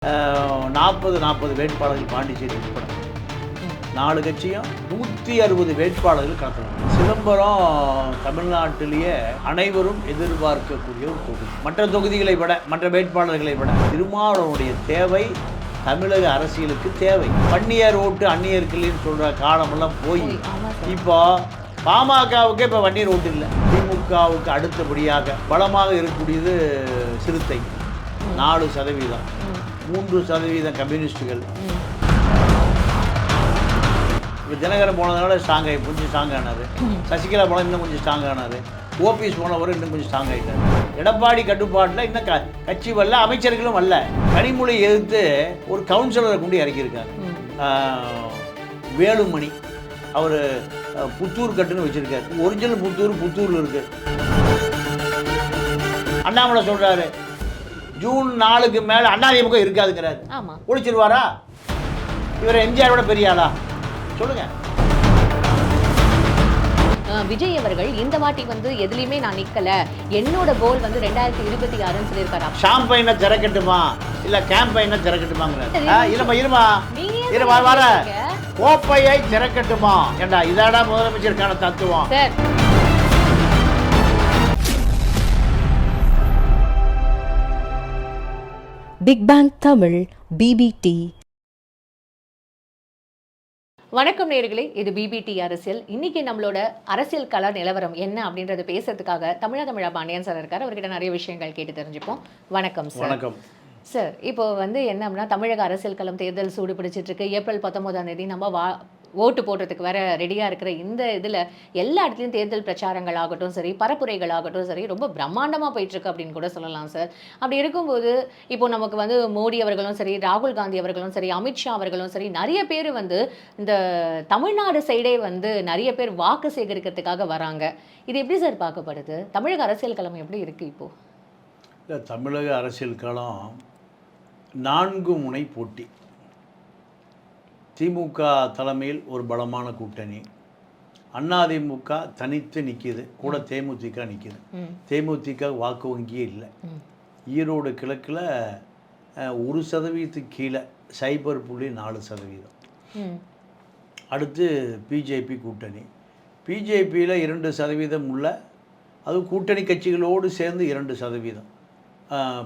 40 வேட்பாளர்கள் பாண்டிச்சேரி உட்பட 4 கட்சியும் 160 வேட்பாளர்கள் களத்தில். சிதம்பரம் தமிழ்நாட்டிலேயே அனைவரும் எதிர்பார்க்கக்கூடிய ஒரு தொகுதி. மற்ற தொகுதிகளை விட, மற்ற வேட்பாளர்களை விட திருமாவளவனுடைய தேவை தமிழக அரசியலுக்கு தேவை. வன்னியர் ஓட்டு அந்நியர்கள்னு சொல்கிற காலமெல்லாம் போய் இப்போ பாமகவுக்கு இப்போ வன்னியர் ஓட்டு இல்லை. திமுகவுக்கு அடுத்தபடியாக பலமாக இருக்கக்கூடியது சிறுத்தை 4%, 3% கம்யூனிஸ்டுகள். இப்போ தினகரன் போனதுனால கொஞ்சம் ஸ்ட்ராங் ஆனார். சசிகலா போன இன்னும் கொஞ்சம் ஸ்ட்ராங் ஆனார். ஓபிஎஸ் போனவரை இன்னும் கொஞ்சம் ஸ்ட்ராங் ஆகிட்டார். எடப்பாடி கட்டுப்பாட்டில் இன்னும் கட்சி வரல, அமைச்சர்களும் வரல. கனிமொழி எதிர்த்து ஒரு கவுன்சிலரை கொண்டு இறக்கியிருக்காங்க. வேலுமணி அவர் புத்தூர் கட்டுன்னு வச்சுருக்காரு. ஒரிஜினல் புத்தூரில் இருக்குது. அண்ணாமலை சொல்கிறாரு ஜூன் 4க்கு மேலே அதிமுக இருக்காதுங்கிறாரு. ஒழிச்சிருவாரா? இவர் எம்ஜிஆரோட பெரிய ஆளா? சொல்லுங்க. விஜய் அவர்கள் இந்த வாட்டி எதுலையுமே நான் நிக்கல, என்னோட கோல் 2026 சொல்லியிருக்காரு. ஷாம்பைனை திறக்கட்டுமா இல்ல கேம்பைனை திறக்கட்டுமாங்கிறாரு. இருமா வர கோப்பையை திறக்கட்டுமா? ஏண்டா இதாடா முதலமைச்சருக்கான தத்துவம். பிக் பேங் தமிழ் பிபிடி. வணக்கம் நேயர்களே, இது பிபிடி அரசியல். இன்னைக்கு நம்மளோட அரசியல் கள நிலவரம் என்ன அப்படின்றத பேசுறதுக்காக தமிழா பாண்டியன் சார் இருக்காரு. அவர்கிட்ட நிறைய விஷயங்கள் கேட்டு தெரிஞ்சுப்போம். வணக்கம் சார். வணக்கம் சார். இப்போ என்ன அப்படின்னா, தமிழக அரசியல் களம் தேர்தல் சூடு பிடிச்சிட்டு இருக்கு. ஏப்ரல் 19 நம்ம ஓட்டு போடுறதுக்கு வேற ரெடியாக இருக்கிற இந்த இதில் எல்லா இடத்துலையும் தேர்தல் பிரச்சாரங்கள் ஆகட்டும் சரி, பரப்புரைகள் ஆகட்டும் சரி, ரொம்ப பிரம்மாண்டமாக போயிட்டுருக்கு அப்படின்னு கூட சொல்லலாம் சார். அப்படி இருக்கும்போது இப்போ நமக்கு மோடி அவர்களும் சரி, ராகுல் காந்தி அவர்களும் சரி, அமித்ஷா அவர்களும் சரி, நிறைய பேர் இந்த தமிழ்நாடு சைடே நிறைய பேர் வாக்கு சேகரிக்கிறதுக்காக வராங்க. இது எப்படி சார் பார்க்கப்படுது? தமிழக அரசியல் களம் எப்படி இருக்குது இப்போது? இல்லை, தமிழக அரசியல் களம் 4 முனை போட்டி. திமுக தலைமையில் ஒரு பலமான கூட்டணி. அதிமுக தனித்து நிற்கிது, கூட தேமுதிக நிற்கிது. தேமுதிக வாக்கு வங்கியே இல்லை. ஈரோடு கிழக்கில் 1% கீழே 0.4%. அடுத்து பிஜேபி கூட்டணி. பிஜேபியில் 2% உள்ள, அது கூட்டணி கட்சிகளோடு சேர்ந்து 2%.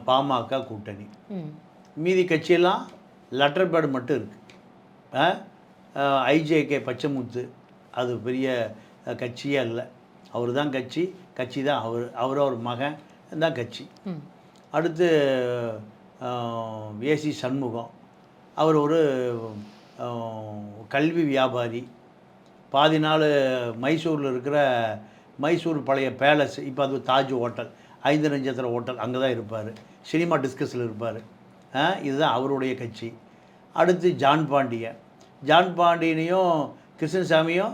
பாமக கூட்டணி. மீதி கட்சியெல்லாம் லெட்டர் பேடு மட்டும் இருக்குது. ஐஜேகே பச்சைமுத்து அது பெரிய கட்சியே இல்லை. அவர் தான் கட்சி தான் அவர் மகன் தான் கட்சி. அடுத்து ஏசி சண்முகம், அவர் ஒரு கல்வி வியாபாரி. பாதி நாள் மைசூரில் இருக்கிற மைசூர் பழைய பேலஸ், இப்போ அது தாஜ் ஹோட்டல், 5 நட்சத்திர ஹோட்டல், அங்கே தான் இருப்பார். சினிமா டிஸ்கஸில் இருப்பார். இதுதான் அவருடைய கட்சி. அடுத்து ஜான் பாண்டியனையும் கிருஷ்ணசாமியும்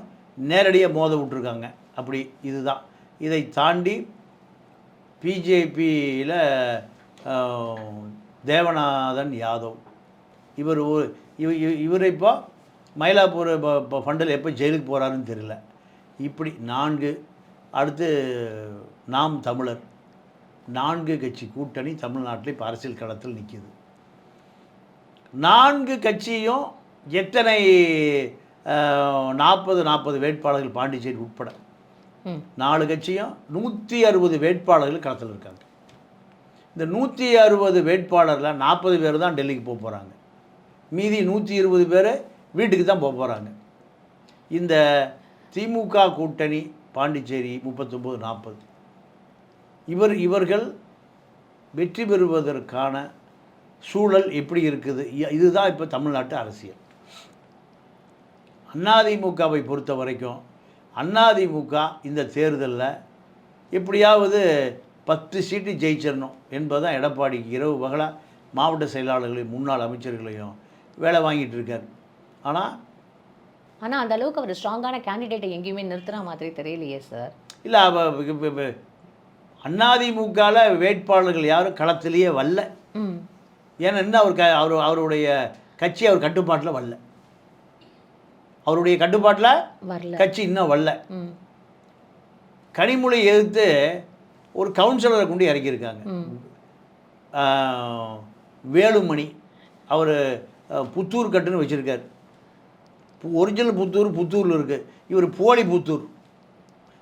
நேரடியாக மோத விட்டுருக்காங்க. அப்படி இதுதான். இதை தாண்டி பிஜேபியில் தேவநாதன் யாதவ், இவர் இப்போ மயிலாப்பூர் ஃபண்டில் எப்போ ஜெயிலுக்கு போகிறாருன்னு தெரியல. இப்படி 4. அடுத்து நாம் தமிழர். 4 கட்சி கூட்டணி தமிழ்நாட்டில் இப்போ அரசியல் களத்தில் நிற்கிது. 4 கட்சியும் எத்தனை 40 வேட்பாளர்கள் பாண்டிச்சேரி உட்பட 4 கட்சியும் 160 வேட்பாளர்கள் களத்தில் இருக்காங்க. இந்த 160 வேட்பாளரில் 40 பேர் தான் டெல்லிக்கு போக போகிறாங்க. மீதி 120 பேர் வீட்டுக்கு தான் போக போகிறாங்க. இந்த திமுக கூட்டணி பாண்டிச்சேரி 39-40 இவர்கள் வெற்றி பெறுவதற்கான சூழல் எப்படி இருக்குது? இதுதான் இப்போ தமிழ்நாட்டு அரசியல். அதிமுகவை பொறுத்த வரைக்கும் அதிமுக இந்த தேர்தலில் எப்படியாவது 10 சீட்டு ஜெயிச்சிடணும் என்பதுதான் எடப்பாடிக்கு இரவு பகலாக மாவட்ட செயலாளர்களையும் முன்னாள் அமைச்சர்களையும் வேலை வாங்கிட்டு இருக்கார். ஆனால் அந்த அளவுக்கு அவர் ஸ்ட்ராங்கான கேண்டிடேட்டை எங்கேயுமே நிறுத்துகிற மாதிரி தெரியலையே சார். இல்லை, அதிமுகவில் வேட்பாளர்கள் யாரும் களத்திலேயே வரல. ஏன்னா இன்னும் அவருடைய கட்சி அவர் கட்டுப்பாட்டில் வரல. அவருடைய கட்டுப்பாட்டில் கட்சி இன்னும் வரல. கனிமொழி எதிர்த்து ஒரு கவுன்சிலரை கொண்டு இறக்கியிருக்காங்க. வேலுமணி அவர் புத்தூர் கட்டுன்னு வச்சுருக்கார். ஒரிஜினல் புத்தூரில் இருக்குது, இவர் போலி புத்தூர்.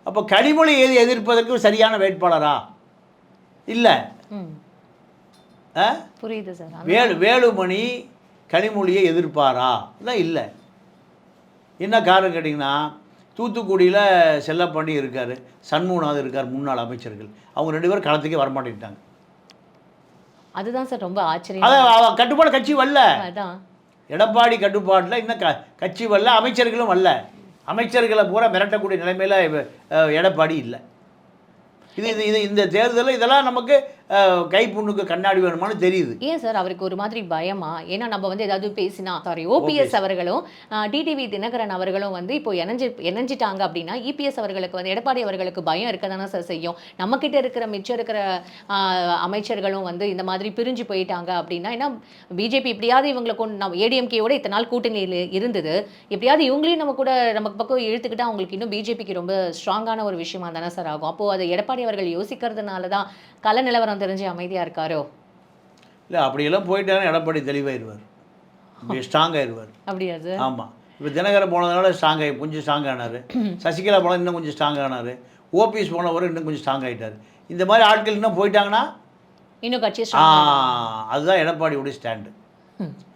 அப்போ கனிமொழி எதிர்ப்பதற்கு சரியான வேட்பாளரா? இல்லை. புரியுது சார். வேலுமணி கனிமொழியை எதிர்ப்பாரா? இல்லை. என்ன காரணம் கேட்டிங்கன்னா, தூத்துக்குடியில் செல்லப்பாண்டி இருக்கார், சண்முகநாதன் இருக்கார், முன்னாள் அமைச்சர்கள். அவங்க 2 பேரும் களத்துக்கே வரமாட்டேன்ட்டாங்க. அதுதான் சார் ரொம்ப ஆச்சரியம். அதான் கட்டுப்பாடு கட்சி வரல. அதான் எடப்பாடி கட்டுப்பாட்டில் இன்னும் கட்சி வரல, அமைச்சர்களும் வரல. அமைச்சர்களை பூரா மிரட்டக்கூடிய நிலைமையில் எடப்பாடி இல்லை. இந்த தேர்தலில் இதெல்லாம் நமக்கு கைப்புண்ணுக்கு கண்ணாடி வேணுமான்னு தெரியுது. ஏன் சார் அவருக்கு ஒரு மாதிரி பயமா? ஏன்னா நம்ம வந்து ஏதாவது பேசினா ஓபிஎஸ் அவர்களும் டிடிவி தினகரன் அவர்களும் வந்து இப்போ இணைஞ்சிட்டாங்க அப்படின்னா இபிஎஸ் அவர்களுக்கு வந்து எடப்பாடி அவர்களுக்கு பயம் இருக்க தானே சார் செய்யும். நம்ம கிட்ட இருக்கிற மிச்சம் இருக்கிற அமைச்சர்களும் வந்து இந்த மாதிரி பிரிஞ்சு போயிட்டாங்க அப்படின்னா, ஏன்னா பிஜேபி எப்படியாவது இவங்களை கொண்டு நம்ம ஏடிஎம்கேயோட இத்தனை நாள் கூட்டணியில் இருந்தது, எப்படியாவது இவங்களையும் நம்ம கூட நமக்கு பக்கம் இழுத்துக்கிட்டா அவங்களுக்கு இன்னும் பிஜேபிக்கு ரொம்ப ஸ்ட்ராங்கான ஒரு விஷயமா தானே சார் ஆகும். அப்போது அதை எடப்பாடி அவர்கள் யோசிக்கிறதுனால தான் கல நிலவரம் தெரிஞ்சு அமைதியாக இருக்காரோ? இல்லை, அப்படியெல்லாம் போயிட்டாருன்னா எடப்பாடி தெளிவாயிருவார், ஸ்ட்ராங் ஆயிடுவார். அப்படியா சார்? ஆமாம். இப்போ தினகரன் போனதுனால கொஞ்சம் ஸ்ட்ராங் ஆனார். சசிகலா போனது இன்னும் கொஞ்சம் ஸ்ட்ராங் ஆனார். ஓபிஎஸ் போனவர் இன்னும் கொஞ்சம் ஸ்ட்ராங் ஆகிட்டார். இந்த மாதிரி ஆட்கள் இன்னும் போயிட்டாங்கன்னா இன்னும் கட்சி அதுதான் எடப்பாடியோடைய ஸ்டாண்டு.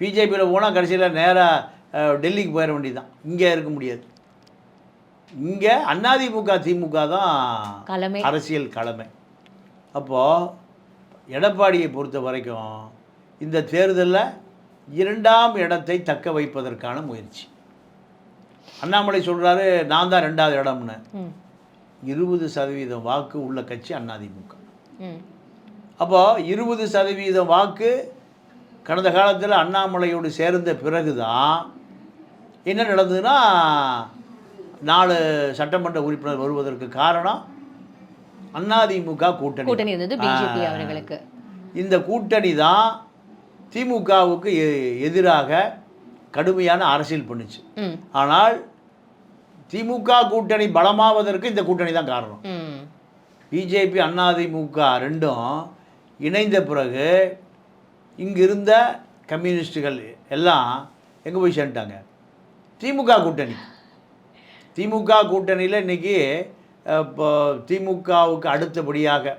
பிஜேபியில் போனால் கடைசியில் நேராக டெல்லிக்கு போயிட வேண்டியதுதான், இங்கே இருக்க முடியாது. இங்கே அதிமுக திமுக தான் அரசியல் களமை. அப்போது எடப்பாடியை பொறுத்த வரைக்கும் இந்த தேர்தலில் 2ஆம் இடத்தை தக்க வைப்பதற்கான முயற்சி. அண்ணாமலை சொல்கிறாரு நான் தான் 2வது இடம்னு. 20% வாக்கு உள்ள கட்சி அதிமுக. அப்போது 20% வாக்கு கடந்த காலத்தில் அண்ணாமலையோடு சேர்ந்த பிறகு தான் என்ன நடந்ததுன்னா 4 சட்டமன்ற உறுப்பினர் வருவதற்கு காரணம் அதிமுக கூட்டணி இருந்தது பிஜேபி அவர்களுக்கு. இந்த கூட்டணி தான் திமுகவுக்கு எதிராக கடுமையான அரசியல் பண்ணுச்சு. ஆனால் திமுக கூட்டணி பலமாவதற்கு இந்த கூட்டணி தான் காரணம். பிஜேபி அதிமுக 2ம் இணைந்த பிறகு இங்கிருந்த கம்யூனிஸ்டுகள் எல்லாம் எங்கே போய் சேர்ந்துட்டாங்க? திமுக கூட்டணி. திமுக கூட்டணியில் இன்றைக்கி இப்போ திமுகவுக்கு அடுத்தபடியாக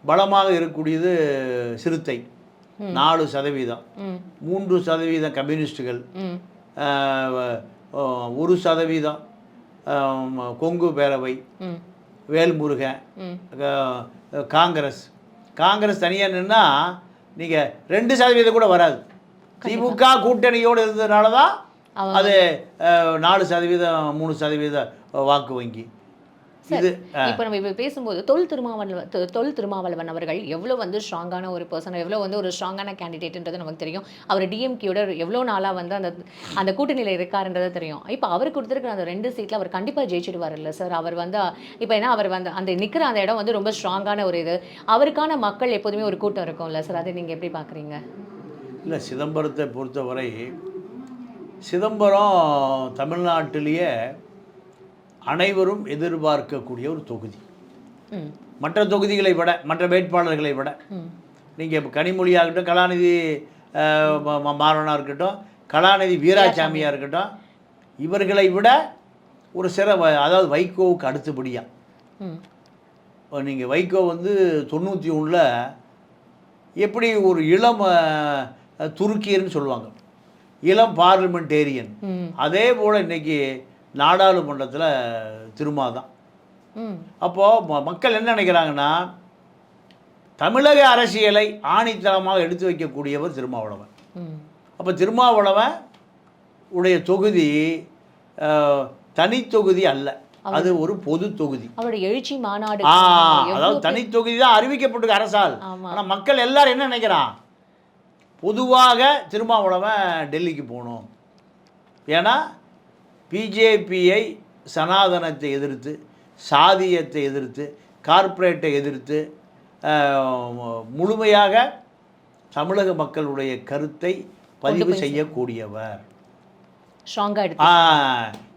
பலமாக இருக்கக்கூடியது சிறுத்தை 4%, 3% கம்யூனிஸ்டுகள், 1% கொங்கு பேரவை, வேல்முருகன், காங்கிரஸ் தனியாக நின்னா நீங்கள் 2% கூட வராது. திமுக கூட்டணியோடு இருந்ததுனால தான் அது 4%, 3% வாக்கு வங்கி. இது இப்போ நம்ம இப்போ பேசும்போது தொல் திருமாவளவன் அவர்கள் எவ்வளோ வந்து ஸ்ட்ராங்கான ஒரு பர்சன், எவ்வளோ வந்து ஒரு ஸ்ட்ராங்கான கேண்டிடேட்ன்றது நமக்கு தெரியும். அவர் டிஎம்கேயோட எவ்வளோ நாளாக வந்து அந்த கூட்டணியில் இருக்காருன்றது தெரியும். இப்போ அவர் கொடுத்துருக்கிற அந்த 2 சீட்டில் அவர் கண்டிப்பாக ஜெயிச்சிடுவார் இல்லை சார்? அவர் வந்து இப்போ ஏன்னா அவர் வந்து அந்த நிற்கிற அந்த இடம் வந்து ரொம்ப ஸ்ட்ராங்கான ஒரு இது, அவருக்கான மக்கள் எப்போதுமே ஒரு கூட்டம் இருக்கும்ல சார், அதை நீங்கள் எப்படி பார்க்குறீங்க? இல்லை, சிதம்பரத்தை பொறுத்தவரை சிதம்பரம் தமிழ்நாட்டிலேயே அனைவரும் எதிர்பார்க்கக்கூடிய ஒரு தொகுதி. மற்ற தொகுதிகளை விட, மற்ற வேட்பாளர்களை விட, நீங்கள் இப்போ கனிமொழியாகட்டும், கலாநிதி மாறனாக இருக்கட்டும், கலாநிதி வீராசாமியாக இருக்கட்டும், இவர்களை விட ஒரு அதாவது வைகோவுக்கு அடுத்தபடியாக நீங்கள் வைகோ வந்து 91ல் எப்படி ஒரு இளம் துருக்கியர்னு சொல்லுவாங்க, இளம் பார்லிமெண்டேரியன், அதே போல் இன்றைக்கி நாடாளுமன்றத்தில் திருமா தான். அப்போது மக்கள் என்ன நினைக்கிறாங்கன்னா, தமிழக அரசியலை ஆணித்தரமாக எடுத்து வைக்கக்கூடியவர் திருமாவளவன். அப்போ திருமாவளவன் உடைய தொகுதி தனி தொகுதி அல்ல, அது ஒரு பொது தொகுதி. அவருடைய எழுச்சி மாநாடு அதாவது தனி தொகுதி தான் அறிவிக்கப்பட்டிருக்கு அரசால். ஆனால் மக்கள் எல்லாரும் என்ன நினைக்கிறான், பொதுவாக திருமாவளவன் டெல்லிக்கு போகணும். ஏன்னா பிஜேபியை சனாதனத்தை எதிர்த்து, சாதியத்தை எதிர்த்து, கார்ப்பரேட்டை எதிர்த்து முழுமையாக தமிழக மக்களுடைய கருத்தை பதிவு செய்யக்கூடியவர்.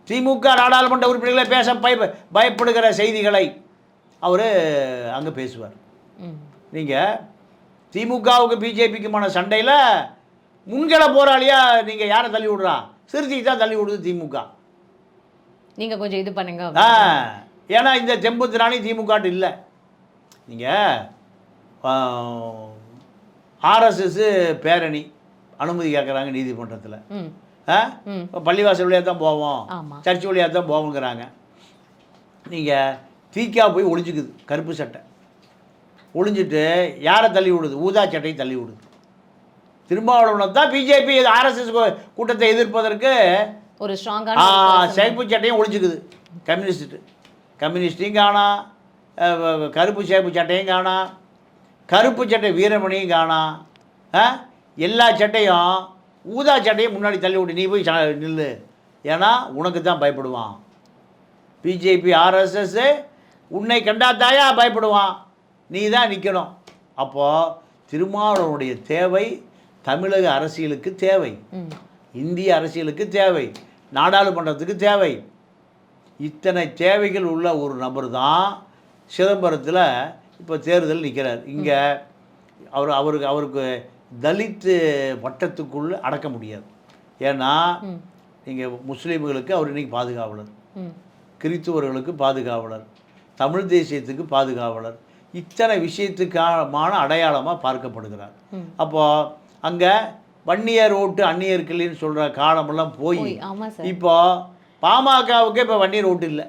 திமுக நாடாளுமன்ற உறுப்பினர்களை பேச பயப்படுகிற செய்திகளை அவர் அங்கே பேசுவார். நீங்கள் திமுகவுக்கு பிஜேபிக்குமான சண்டையில் முன்கள போராளியாக நீங்கள் யாரை தள்ளி விடுறா? சிறுத்தைக்கு தான் தள்ளி விடுது திமுக. நீங்கள் கொஞ்சம் இது பண்ணுங்க. ஏன்னா இந்த தெம்புத்திராணி திமுக இல்லை. நீங்கள் ஆர்எஸ்எஸ் பேரணி அனுமதி கேட்குறாங்க நீதிமன்றத்தில். பள்ளிவாசல் வழியாக தான் போவோம், சர்ச் வழியாக தான் போவோங்கிறாங்க. நீங்கள் தீக்கா போய் ஒளிஞ்சிக்குது கருப்பு சட்டை, ஒளிஞ்சிட்டு யாரை தள்ளி விடுது? ஊதா சட்டையை தள்ளி விடுது. திருமாவளவனை தான் பிஜேபி ஆர்எஸ்எஸ் கூட்டத்தை எதிர்ப்பதற்கு ஒரு ஸ்ட்ராங்கான சேப்பு சட்டையும் ஒழிஞ்சிக்குது. கம்யூனிஸ்டையும் காணா, கருப்பு சேப்பு சட்டையும் காணா, கருப்பு சட்டை வீரமணியும் காணா, எல்லா சட்டையும் ஊதா சட்டையும் முன்னாடி தள்ளி விட்டு நீ போய் நில்லு, ஏன்னா உனக்கு தான் பயப்படுவான். பிஜேபி ஆர்எஸ்எஸ் உன்னை கண்டாத்தாயா பயப்படுவான், நீ தான் நிற்கணும். அப்போது திருமாவளவனுடைய தேவை தமிழக அரசியலுக்கு தேவை, இந்திய அரசியலுக்கு தேவை, நாடாளுமன்றத்துக்கு தேவை. இத்தனை தேவைகள் உள்ள ஒரு நபர் தான் சிதம்பரத்தில் இப்போ தேர்தல் நிற்கிறார். இங்கே அவருக்கு தலித்து வட்டத்துக்குள்ளே அடக்க முடியாது. ஏன்னா நீங்கள் முஸ்லீம்களுக்கு அவர் இன்றைக்கி பாதுகாவலர், கிறித்துவர்களுக்கு பாதுகாவலர், தமிழ் தேசியத்துக்கு பாதுகாவலர், இத்தனை விஷயத்துக்கான அடையாளமாக பார்க்கப்படுகிறார். அப்போது அங்கே வன்னியர் ஓட்டு அந்நியர் கிள்ளின்னு சொல்கிற காலமெல்லாம் போய் இப்போ பாமகவுக்கு இப்போ வன்னியர் ஓட்டு இல்லை.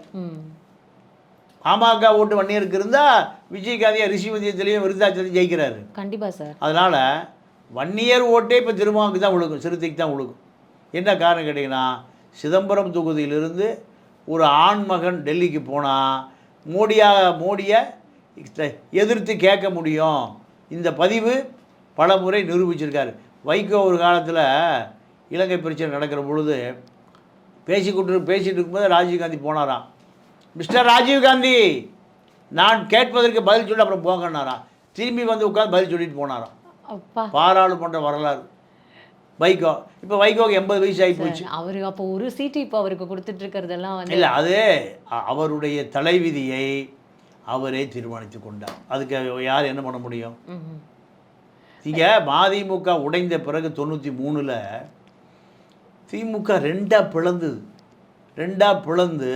பாமக ஓட்டு வன்னியருக்கு இருந்தால் விஜயகாந்தியா ரிஷிவந்தியத்திலையும் விருதாச்சலையும் ஜெயிக்கிறாரு கண்டிப்பாக சார். அதனால் வன்னியர் ஓட்டே இப்போ திருமாவுக்கு தான் விழுகும், சிறுத்தைக்கு தான் விழுகும். என்ன காரணம் கேட்டிங்கன்னா, சிதம்பரம் தொகுதியிலிருந்து ஒரு ஆண்மகன் டெல்லிக்கு போனால் மோடியை எதிர்த்து கேட்க முடியும். இந்த பதிவு பல முறை நிரூபிச்சிருக்காரு. வைகோ ஒரு காலத்தில் இலங்கை பிரச்சனை நடக்கிற பொழுது பேசிகிட்டு இருக்கும்போது ராஜீவ்காந்தி போனாராம். மிஸ்டர் ராஜீவ்காந்தி, நான் கேட்பதற்கு பதில் சொல்லி அப்புறம் போங்கன்னாராம். திரும்பி வந்து உட்காந்து பதில் சொல்லிட்டு போனாராம். பாராளுமன்ற வரலாறு வைகோ. இப்போ வைகோக்கு 80 வயசு ஆகி போச்சு. அவரு அப்போ ஒரு சீட்டு இப்போ அவருக்கு கொடுத்துட்டு இருக்கிறதெல்லாம் வந்து இல்லை, அது அவருடைய தலைவிதியை அவரே தீர்மானித்து கொண்டார். அதுக்கு யார் என்ன பண்ண முடியும்? இங்கே மதிமுக உடைந்த பிறகு 93ல் திமுக ரெண்டாக பிளந்து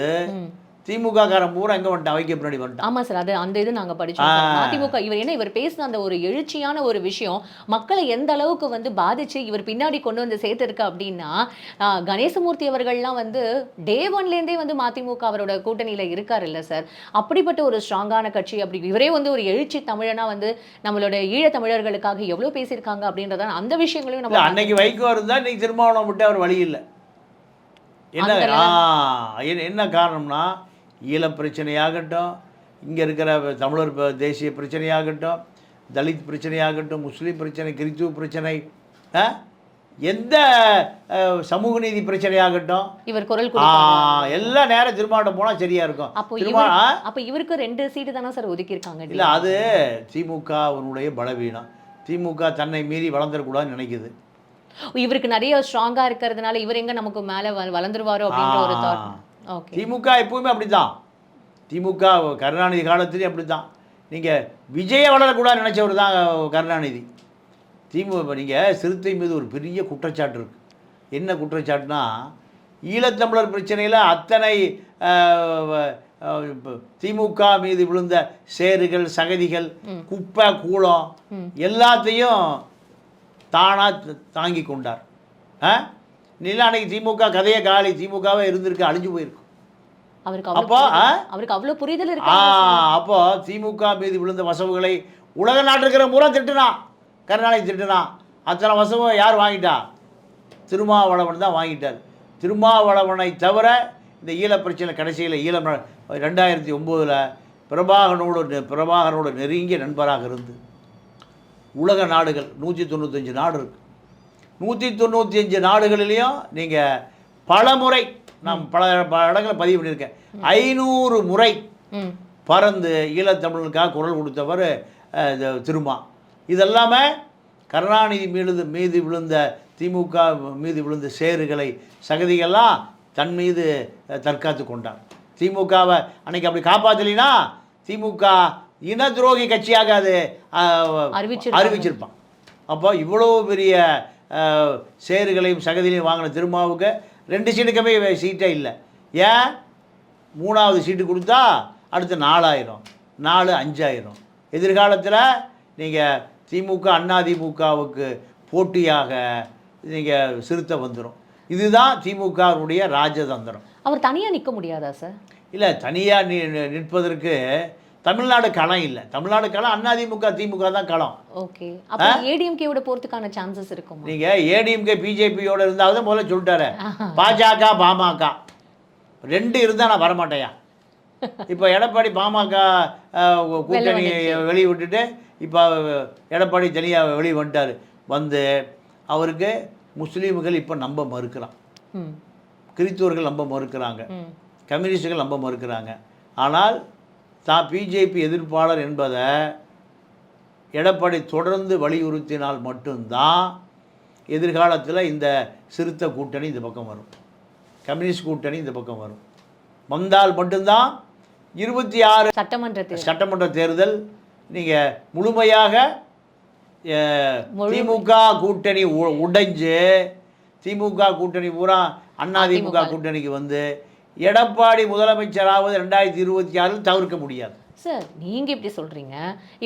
திமுக காரன் பூரா எங்கே வந்துட்டான்? வைக்க பின்னாடி வந்துட்டான். ஆமாம் சார், அது அந்த இது நாங்கள் படித்தோம். அதிமுக இவர் பேசின அந்த ஒரு எழுச்சியான ஒரு விஷயம் மக்களை எந்த அளவுக்கு வந்து பாதிச்சு இவர் பின்னாடி கொண்டு வந்து சேர்த்துருக்கு அப்படின்னா, கணேசமூர்த்தி அவர்கள்லாம் வந்து டே ஒன்லேருந்தே வந்து மதிமுக அவரோட கூட்டணியில் இருக்கார் இல்லை சார். அப்படிப்பட்ட ஒரு ஸ்ட்ராங்கான கட்சி. அப்படி இவரே வந்து ஒரு எழுச்சி தமிழனா வந்து நம்மளோட ஈழத் தமிழர்களுக்காக எவ்வளோ பேசியிருக்காங்க அப்படின்றத அந்த விஷயங்களையும் நம்ம அன்னைக்கு வைகோ இருந்தால் இன்னைக்கு திருமாவளவன் விட்டு அவர் வழி இல்லை. என்ன காரணம்னா, ஈழ பிரச்சனையாகட்டும், இங்கே இருக்கிற தமிழர் தேசிய பிரச்சனையாகட்டும், தலித் பிரச்சனையாகட்டும், முஸ்லீம் பிரச்சனை, கிறித்துவ பிரச்சனை, எந்த சமூக நீதி பிரச்சனையாகட்டும், இவர் குரல் எல்லா நேரம் திருமாவட்டம் போனால் சரியாக இருக்கும். அப்போ இவருக்கு 2 சீட்டு தானே சார் ஒதுக்கியிருக்காங்க. இல்லை, அது திமுக அவனுடைய பலவீனம். திமுக தன்னை மீறி வளர்ந்துடக்கூடாதுன்னு நினைக்குது. இவருக்கு நிறைய ஸ்ட்ராங்காக இருக்கிறதுனால இவர் எங்கே நமக்கு மேலே வளர்ந்துருவாரோ அப்படின்ற ஒரு தாட். திமுக எப்பவுமே அப்படி தான். திமுக கருணாநிதி காலத்துலேயும் அப்படி தான். நீங்கள் விஜயை வளரக்கூடாது நினச்சவர் தான் கருணாநிதி. திமுக நீங்கள் சிறுத்தை மீது ஒரு பெரிய குற்றச்சாட்டு இருக்குது. என்ன குற்றச்சாட்டுனா, ஈழத்தமிழர் பிரச்சனையில் அத்தனை திமுக மீது விழுந்த சேறுகள், சகதிகள், குப்பை, கூளம் எல்லாத்தையும் தானாக தாங்கி கொண்டார். இல்லை, அன்னைக்கு திமுக கதையை காலி, திமுகவே இருந்திருக்கு, அழிஞ்சு போயிருக்கு. அவருக்கு அவ்வளோ புரிதல் இருக்கு. அப்போ திமுக மீது விழுந்த வசவுகளை உலக நாட்டில் இருக்கிற பூரா திட்டுனான், கருணாநிதி திட்டுனான். அத்தனை வசவும் யார் வாங்கிட்டா? திருமாவளவன் தான் வாங்கிட்டார். திருமாவளவனை தவிர இந்த ஈழ பிரச்சனை கடைசியில் 2009 பிரபாகரனோட நெருங்கிய நண்பராக இருந்து உலக நாடுகள் 195 நாடு இருக்குது. 195 நாடுகளிலையும் நீங்கள் பல முறை, நான் பல இடங்களை பதிவு பண்ணியிருக்கேன், 500 முறை பறந்து ஈழத்தமிழனுக்காக குரல் கொடுத்தவர் திருமா. இதெல்லாமே கருணாநிதி மீது விழுந்த திமுக மீது விழுந்த சேறுகளை, சகதிகள்லாம் தன் மீது தற்காத்து கொண்டார். திமுகவை அன்னைக்கு அப்படி காப்பாற்றலினா திமுக இன துரோகி கட்சியாக அது அறிவிச்சிருப்பான். அப்போ இவ்வளோ பெரிய சேறுகளையும் சகதியிலையும் வாங்கின திருமாவுக்கு 2 சீட்டுக்குமே சீட்டே இல்லை. ஏன்? 3வது சீட்டு கொடுத்தா அடுத்து 4000, 4 5000. எதிர்காலத்தில் நீங்கள் திமுக அதிமுகவுக்கு போட்டியாக நீங்கள் சிறுத்தை வந்துடும். இதுதான் திமுகவுடைய ராஜதந்திரம். அவர் தனியாக நிற்க முடியாதா சார்? இல்லை, தனியாக நிற்பதற்கு தமிழ்நாடு களம் இல்லை. தமிழ்நாடு களம் அதிமுக திமுக தான் களம். ஓகே, அப்போ ஏடிஎம்கேவோட போகிறதுக்கான சான்சஸ் இருக்கும். நீங்கள் ஏடிஎம்கே பிஜேபியோட இருந்தால் தான் முதல்ல சொல்லிட்டாரு. பாஜக பாமக 2 இருந்தால் நான் வரமாட்டேயா. இப்போ எடப்பாடி பாமக கூட்டணி வெளியே விட்டுட்டு இப்போ எடப்பாடி தனியாக வெளியே வந்துட்டார். வந்து அவருக்கு முஸ்லீம்கள் இப்போ நம்ப மறுக்கிறான், கிறிஸ்துவர்கள் நம்ப மறுக்கிறாங்க, கம்யூனிஸ்டுகள் நம்ப மறுக்கிறாங்க. ஆனால் தான் பிஜேபி எதிர்ப்பாளர் என்பதை எடப்பாடி தொடர்ந்து வலியுறுத்தினால் மட்டும்தான் எதிர்காலத்தில் இந்த சிறுத்தை கூட்டணி இந்த பக்கம் வரும், கம்யூனிஸ்ட் கூட்டணி இந்த பக்கம் வரும். வந்தால் மட்டும்தான் 26 சட்டமன்ற தேர்தல் நீங்கள் முழுமையாக திமுக கூட்டணி உடைஞ்சு திமுக கூட்டணி பூரா அதிமுக கூட்டணிக்கு வந்து எடப்பாடி முதலமைச்சராவது 2026 தவிர்க்க முடியாது. சார், நீங்கள் இப்படி சொல்கிறீங்க.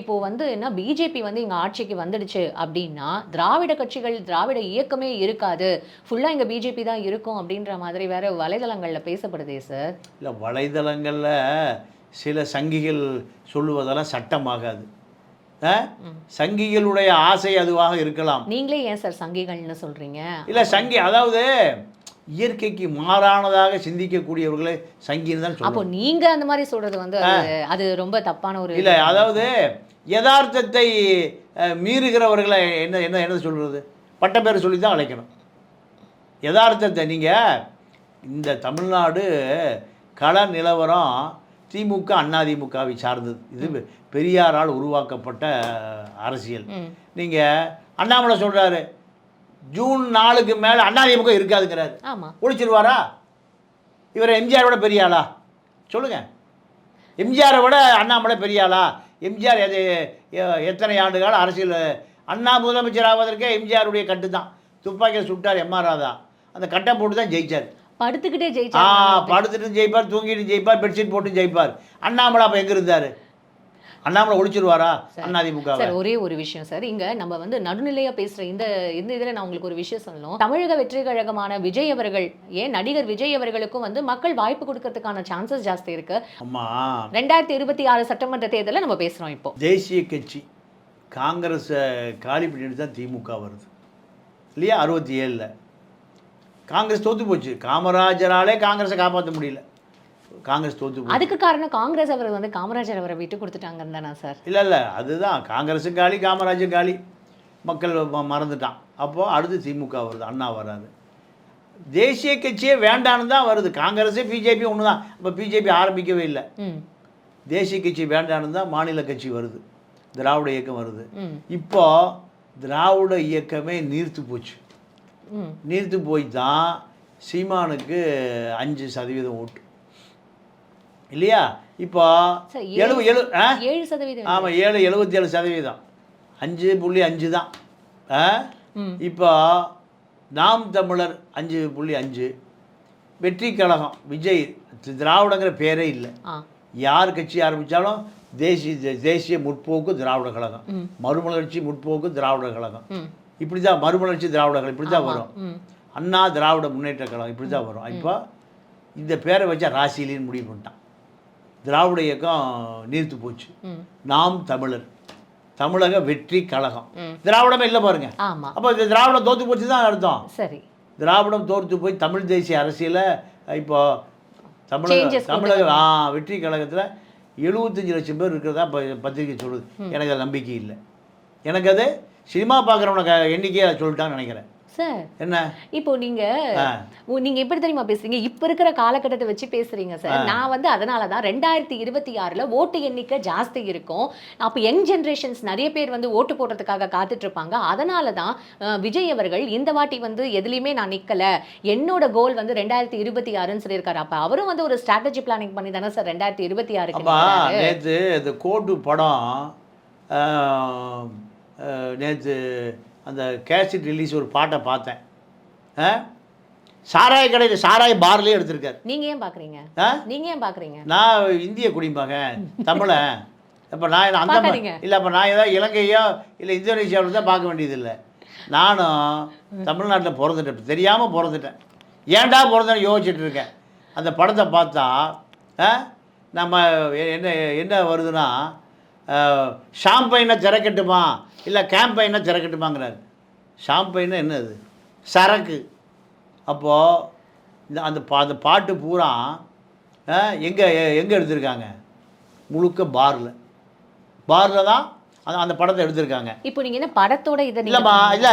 இப்போது வந்து என்ன, பிஜேபி வந்து இங்கே ஆட்சிக்கு வந்துடுச்சு அப்படின்னா திராவிட கட்சிகள், திராவிட இயக்கமே இருக்காது, ஃபுல்லாக இங்கே பிஜேபி தான் இருக்கும் அப்படின்ற மாதிரி வேறு வலைதளங்களில் பேசப்படுதே சார். இல்லை, வலைதளங்களில் சில சங்கிகள் சொல்லுவதெல்லாம் சட்டமாகாது. சங்கிகளுடைய ஆசை அதுவாக இருக்கலாம். நீங்களே ஏன் சார் சங்கிகள்னு சொல்கிறீங்க? இல்லை, சங்கி அதாவது இயற்கைக்கு மாறானதாக சிந்திக்கக்கூடியவர்களே சங்கின்னு தான் சொல்லுவோம். அப்போ நீங்கள் அந்த மாதிரி சொல்கிறது வந்து அது ரொம்ப தப்பான ஒரு இல்லை. அதாவது யதார்த்தத்தை மீறுகிறவர்களை என்ன என்ன என்ன சொல்கிறது, பட்ட பேர் சொல்லி தான் அழைக்கணும். யதார்த்தத்தை நீங்கள் இந்த தமிழ்நாடு கள நிலவரம் திமுக அதிமுகவை சார்ந்தது. இது பெரியாரால் உருவாக்கப்பட்ட அரசியல். நீங்கள் அண்ணாமலை சொல்கிறாரு ஜூன் 4க்கு மேலே அதிமுக இருக்காதுங்கிறாரு. ஆமாம், ஒழிச்சிருவாரா? இவர் எம்ஜிஆரை விட பெரிய ஆளா? சொல்லுங்கள். எம்ஜிஆரை விட அண்ணாமலை பெரிய ஆளா? எம்ஜிஆர் எத்தனை ஆண்டு கால அரசியல்? அண்ணா முதலமைச்சர் ஆவதற்கே எம்ஜிஆருடைய கட்டு தான். துப்பாக்கியில் சுட்டார் எம்.ஆர். ராதா, அந்த கட்டை போட்டு தான் ஜெயிச்சார். படுத்துக்கிட்டே ஜெயிச்சார். படுத்துட்டு ஜெயிப்பார், தூங்கிட்டு ஜெயிப்பார், பெட்ஷீட் போட்டு ஜெயிப்பார். அண்ணாமலை அப்போ எங்கே இருந்தார்? அண்ணாமலை ஒழிச்சிருவாரா அதிமுக? சார், ஒரே ஒரு விஷயம் சார், இங்க நம்ம வந்து நடுநிலையா பேசுற இந்த இதுல நான் உங்களுக்கு ஒரு விஷயம் சொல்லணும். தமிழக வெற்றி கழகமான விஜய் அவர்கள், ஏன் நடிகர் விஜய் அவர்களுக்கும் வந்து மக்கள் வாய்ப்பு கொடுக்கறதுக்கான சான்சஸ் ஜாஸ்தி இருக்கு. ஆமா, 2026 சட்டமன்ற தேர்தலில் நம்ம பேசுறோம். இப்போ தேசிய கட்சி காங்கிரஸ் காலி பண்ணிட்டு தான் திமுக வருது இல்லையா? 67 காங்கிரஸ் தோத்து போச்சு. காமராஜராலே காங்கிரஸை காப்பாற்ற முடியல, காங்கிரஸ் தோத்து போச்சு. அதுக்கு காரணம் காங்கிரஸ் அவர் வந்து காமராஜர் அவரை விட்டு கொடுத்துட்டாங்கன்னு தானே சார்? இல்லை, அதுதான் காங்கிரஸும் காலி, காமராஜர் காலி, மக்கள் மறந்துட்டான். அப்போது அடுத்து திமுக வருது, அண்ணா வராது. தேசிய கட்சியே வேண்டான்னு தான் வருது. காங்கிரஸே பிஜேபி ஒன்று தான். அப்போ பிஜேபி ஆரம்பிக்கவே இல்லை. தேசிய கட்சி வேண்டான்னு தான் மாநில கட்சி வருது, திராவிட இயக்கம் வருது. இப்போ திராவிட இயக்கமே நீர்த்து போச்சு. நீர்த்து போய் தான் சீமானுக்கு 5% ஓட்டு இல்லையா? இப்போ 7%. ஆமாம், 77%, 5.5 தான். இப்போ நாம் தமிழர் 5.5, வெற்றி கழகம் விஜய், திராவிடங்கிற பேரே இல்லை. யார் கட்சி ஆரம்பித்தாலும் தேசிய முற்போக்கு திராவிட கழகம், மறுமலர்ச்சி முற்போக்கு திராவிட கழகம், இப்படி தான் மறுமலர்ச்சி திராவிட கழகம் இப்படி தான் வரும். அண்ணா திராவிட முன்னேற்ற கழகம் இப்படி தான் வரும். இப்போ இந்த பேரை வச்சா ராசிலின்னு முடிவு பண்ணிட்டான். திராவிட இயக்கம் நீர்த்து போச்சு. நாம் தமிழர், தமிழக வெற்றி கழகம், திராவிடமே இல்லை பாருங்க. அப்போ இந்த திராவிடம் தோற்று போச்சு தான் அர்த்தம். சரி, திராவிடம் தோற்று போய் தமிழ் தேசிய அரசியலை இப்போ தமிழக வெற்றி கழகத்தில் 75 லட்சம் பேர் இருக்கிறதா பத்திரிகை சொல்லுது. எனக்கு அது நம்பிக்கை இல்லை. எனக்கு அது சினிமா பார்க்குறவனுக்கு எண்ணிக்கையை சொல்லிட்டான்னு நினைக்கிறேன். சார், என்ன இப்போ நீங்க எப்படி தெரியுமா பேசுறீங்க? இப்ப இருக்கிற காலகட்டத்தை வச்சு பேசுறீங்க சார். நான் வந்து அதனால தான் 2026ல ஓட்டு எண்ணிக்கை ஜாஸ்தி இருக்கும். அப்போ யங் ஜென்ரேஷன்ஸ் நிறைய பேர் வந்து ஓட்டு போடுறதுக்காக காத்துட்டு இருப்பாங்க. அதனால தான் விஜய் அவர்கள் இந்த வாட்டி வந்து எதுலையுமே நான் நிக்கல, என்னோட கோல் வந்து 2026ன்னு சொல்லியிருக்காரு. அப்ப அவரும் வந்து ஒரு ஸ்ட்ராட்டஜி பிளானிங் பண்ணி தானே சார் 2026க்கு. நேற்று இந்த கோட்டு படம் நேற்று அந்த கேசட் ரிலீஸ் ஒரு பாட்டை பார்த்தேன். சாராய கடையில் சாராய பார்லேயே எடுத்திருக்காரு. நீங்கள் ஏன் பார்க்குறீங்க? நீங்கள் ஏன் பார்க்குறீங்க? நான் இந்திய குடிப்பாங்க தமிழன். இப்போ நான் அந்த இல்லை, அப்போ நான் ஏதாவது இலங்கையோ இல்லை இந்தோனேஷியாவில் தான் பார்க்க வேண்டியதில்லை. நானும் தமிழ்நாட்டில் பிறந்துட்டேன், தெரியாமல் பிறந்துட்டேன். ஏன்டா பிறந்தேன்னு யோசிச்சுட்டு இருக்கேன். அந்த படத்தை பார்த்தா நம்ம என்ன வருதுன்னா, ஷாம்பைனை திறக்கட்டுமா இல்லை கேம்பைனை திறக்கட்டுமாங்கிறார். ஷாம்பைன்னா என்னது? சரக்கு. அப்போது அந்த பாட்டு பூரா எங்கே எடுத்திருக்காங்க? முழுக்க பாரில் தான் அந்த படத்தை எடுத்திருக்காங்க. இப்போ நீங்கள் என்ன படத்தோட இதை இல்லைம்மா, இல்லை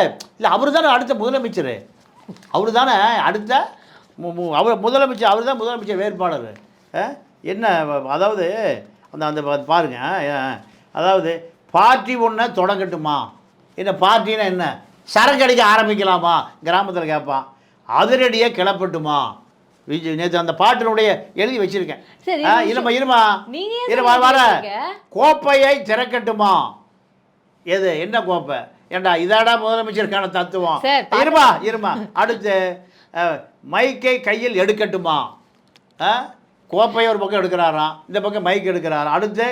அவர் தானே அடுத்த முதலமைச்சர். அவர் தானே அடுத்த முதலமைச்சர். அவர் தான் முதலமைச்சர் வேட்பாளர். என்ன அதாவது அந்த பாருங்க, அதாவது பார்ட்டி ஒன்று தொடங்கட்டுமா? என்ன பார்ட்டின்னா என்ன? சரக்கு அடிக்க ஆரம்பிக்கலாமா கிராமத்தில் கேட்பான். அதிரடியாக கிளப்பட்டுமா? விஜய் நேற்று அந்த பாட்டினுடைய எழுதி வச்சிருக்கேன். இருமா வர கோப்பையை திறக்கட்டுமா? எது என்ன கோப்பை? ஏண்டா இதாடா முதலமைச்சருக்கான தத்துவம்? இருமா அடுத்து மைக்கை கையில் எடுக்கட்டுமா? கோப்பையை ஒரு பக்கம் எடுக்கிறாராம், இந்த பக்கம் மைக் எடுக்கிறாராம். அடுத்து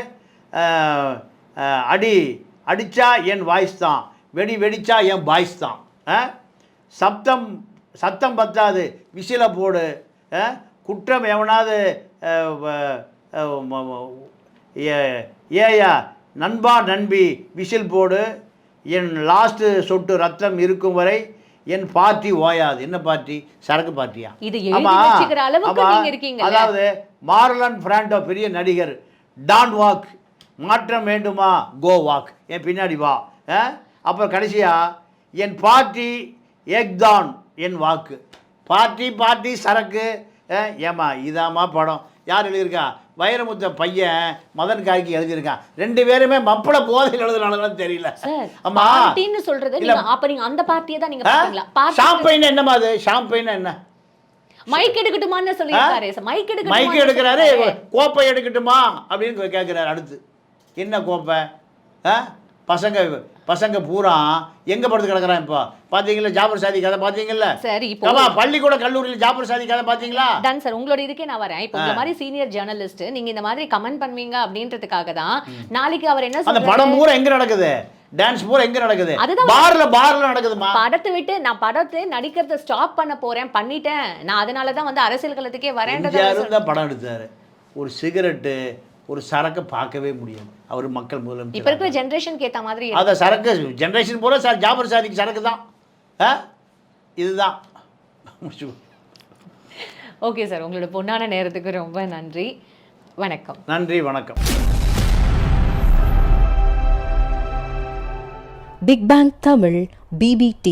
அடித்தா என் வாய்ஸ் தான், வெடிச்சா என் பாய்ஸ் தான். சத்தம் பத்தாது விசில போடு. குற்றம் எவனாவது ஏயா நண்பா நண்பி விசில் போடு. என் லாஸ்ட்டு சொட்டு ரத்தம் இருக்கும் வரை என் பார்ட்டி ஓயாது. என்ன பார்ட்டி? சரக்கு பார்ட்டியா? அதாவது மார்லன் பிராண்டோ பெரிய நடிகர், டான் வாக், மாற்றம் வேண்டுமா கோ வாக், என் பின்னாடி வா. அப்புறம் கடைசியா என் பார்ட்டி ஏக்தான் என் வாக்கு. பார்ட்டி சரக்கு. ஏமா இதாம்மா படம். யார் எழுதியிருக்கா? வைரமுத்த பையன் மதன் காய்க்கு எழுதியிருக்கான். ரெண்டு பேருமே மப்பள போதையில் எழுதுனாலும் தெரியல. ஆமா சொல்றது அப்ப நீங்க அந்த பார்ட்டியை தான் நீங்க பாத்தீங்களா? ஷாம்பைன் என்னமா அது? ஷாம்பைன் என்ன? மைக் எடுக்கட்டுமான்னு சொல்லியிருக்காரு. மைக் எடுக்கிறாரு, கோப்பை எடுக்கட்டுமா அப்படின்னு கேட்கிறாரு. அடுத்து என்ன கோப்பை? பசங்க பூரா எங்க படுத்து கிடக்குறான் இப்போ? பாத்தீங்களா ஜாபர் சாதி கதை? பாத்தீங்களா? சரி, இப்போ பள்ளிக்கூட கல்லூரியில் ஜாபர் சாதி கதை பாத்தீங்களா? டன் சார், உங்களோட இதுக்கே நான் வரேன். இப்போ இந்த மாதிரி சீனியர் ஜர்னலிஸ்ட் நீங்க இந்த மாதிரி கமெண்ட் பண்ணுவீங்க அப்படின்றதுக்காக தான் நாளைக்கு அவர் என்ன அந்த படம் பூரா எங்க நடக்குது? டான்ஸ் பூரா எங்க நடக்குது? பார்ல நடக்குதுமா. படத்தை விட்டு நான் படத்தை நடிக்கிறத ஸ்டாப் பண்ண போறேன், பண்ணிட்டேன் நான், அதனால தான் வந்து அரசியல் களத்துக்கே வரேன்றத படம் எடுத்தாரு. ஒரு சிகரெட்டு ஒரு சரக்கு பார்க்கவே முடியாது. அவர் மக்கள் முதலமைச்சர். இப்போ இருக்கிற ஜென்ரேஷனுக்கு ஏற்ற மாதிரி அதை சரக்கு ஜென்ரேஷன் பூரா ஜாபர் சாதிக்கு சரக்கு தான். இதுதான். ஓகே சார், உங்களோட பொன்னான நேரத்துக்கு ரொம்ப நன்றி. வணக்கம். நன்றி, வணக்கம். Big bang Tamil BBT